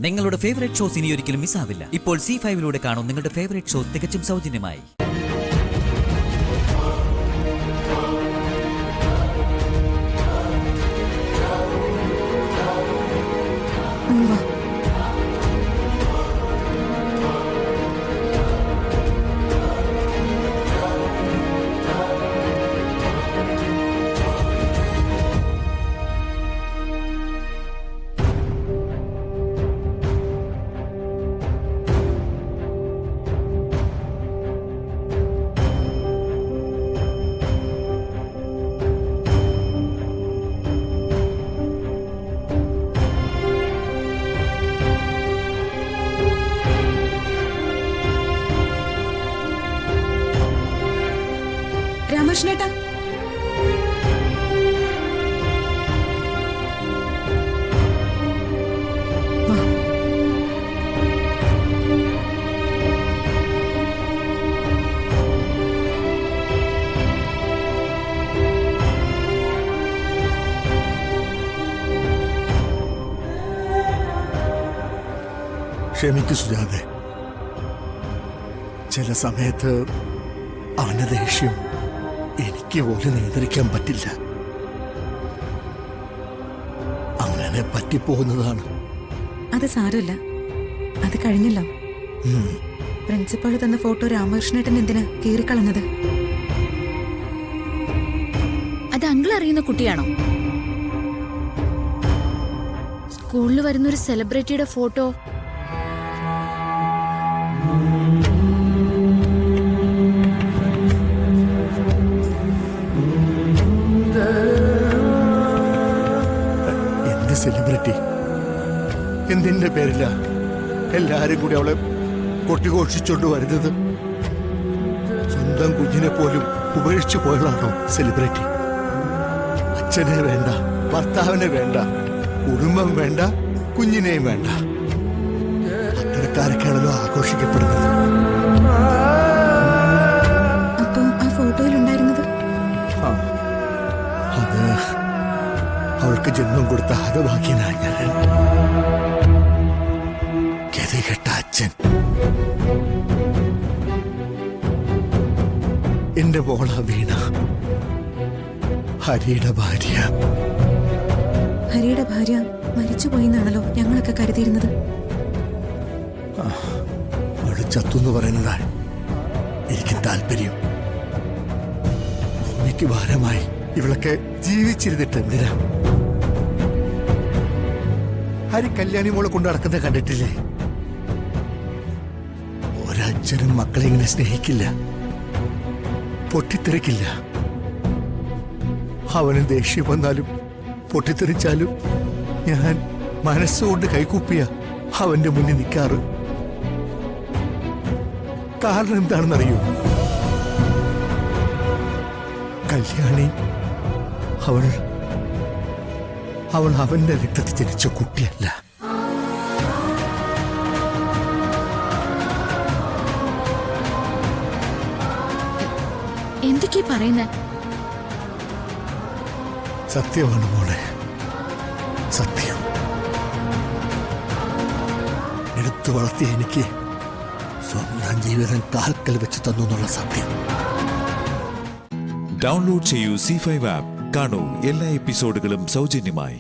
നിങ്ങളുടെ favourite shows ഇനി ഒരിക്കലും മിസ്സാവില്ല. ഇപ്പോൾ C5 കാണും നിങ്ങളുടെ ഫേവറേറ്റ് ഷോസ് തികച്ചും സൗജന്യമായി. രാമകൃഷ്ണേട്ടാ, ക്ഷമിക്കു സുജാതെ. ചില സമയത്ത് അവന്റെ ദേഷ്യം എനിക്ക് പോലും നിയന്ത്രിക്കാൻ പറ്റില്ല. അങ്ങനെ പറ്റിപ്പോകുന്നതാണ്. അത് സാരമില്ല, അത് കഴിഞ്ഞല്ലോ. പ്രിൻസിപ്പാള് തന്ന ഫോട്ടോ രാമകൃഷ്ണേട്ടൻ എന്തിനാ കീറിക്കളഞ്ഞത്? അത് അങ്കിൾ അറിയുന്ന കുട്ടിയാണോ? സ്കൂളിൽ വരുന്നൊരു സെലിബ്രിറ്റിയുടെ ഫോട്ടോ സെലിബ്രിറ്റി എന്തിന്റെ പേരില്ല എല്ലാരും കൂടി അവളെ കൊട്ടിഘോഷിച്ചോണ്ട് വരുന്നത്? സ്വന്തം കുഞ്ഞിനെ പോലും ഉപേക്ഷിച്ചു പോയതാണോ സെലിബ്രിറ്റി? അച്ഛനെ വേണ്ട, ഭർത്താവിനെ വേണ്ട, കുടുംബം വേണ്ട, കുഞ്ഞിനെയും വേണ്ട. അത്തരക്കാരൊക്കെയാണല്ലോ ആഘോഷിക്കപ്പെടുന്നത്. അപ്പൊ ആ ഫോട്ടോയിലുണ്ടായിരുന്നത് അത് അവൾക്ക് ജന്മം കൊടുത്ത ഹതഭാഗ്യനാണ് ഞാൻ. ഗതികെട്ട അച്ഛൻ. എന്റെ മോള വീണ ഹരിയുടെ ഭാര്യ. ഹരിയുടെ ഭാര്യ മരിച്ചുപോയിന്നാണല്ലോ ഞങ്ങളൊക്കെ കരുതിയിരുന്നത്. അവള് ചത്തുന്ന് പറയുന്നതാണ് എനിക്കും താല്പര്യം. ഭൂമിക്ക് ഭാരമായി ഇവളൊക്കെ ജീവിച്ചിരുന്നിട്ട് എന്തിനാ? ഹരി കല്യാണി മോളെ കൊണ്ട് നടക്കുന്നത് കണ്ടിട്ടില്ലേ? ഒരച്ഛനും മക്കളെ ഇങ്ങനെ സ്നേഹിക്കില്ല, പൊട്ടിത്തെറിക്കില്ല. അവന് ദേഷ്യം വന്നാലും പൊട്ടിത്തെറിച്ചാലും ഞാൻ മനസ്സുകൊണ്ട് കൈകൂപ്പിയ അവന്റെ മുന്നിൽ നിൽക്കാറ്. കാരണം എന്താണെന്നറിയൂ? കല്യാണി അവൾ അവന്റെ രക്തത്തിൽ ജനിച്ച കുട്ടിയല്ല. എന്തൊക്കെയാ പറയുന്നേ? സത്യമാണ് മോളെ, സത്യം. എടുത്തു വളർത്തിയ എനിക്ക് സ്വന്തം ജീവിതം കാൽക്കൽ വെച്ച് തന്നു എന്നുള്ള സത്യം. ഡൗൺലോഡ് ചെയ്യൂ C5 ആപ്പ്. കാണൂ എല്ലാ എപ്പിസോഡുകളും സൗജന്യമായി.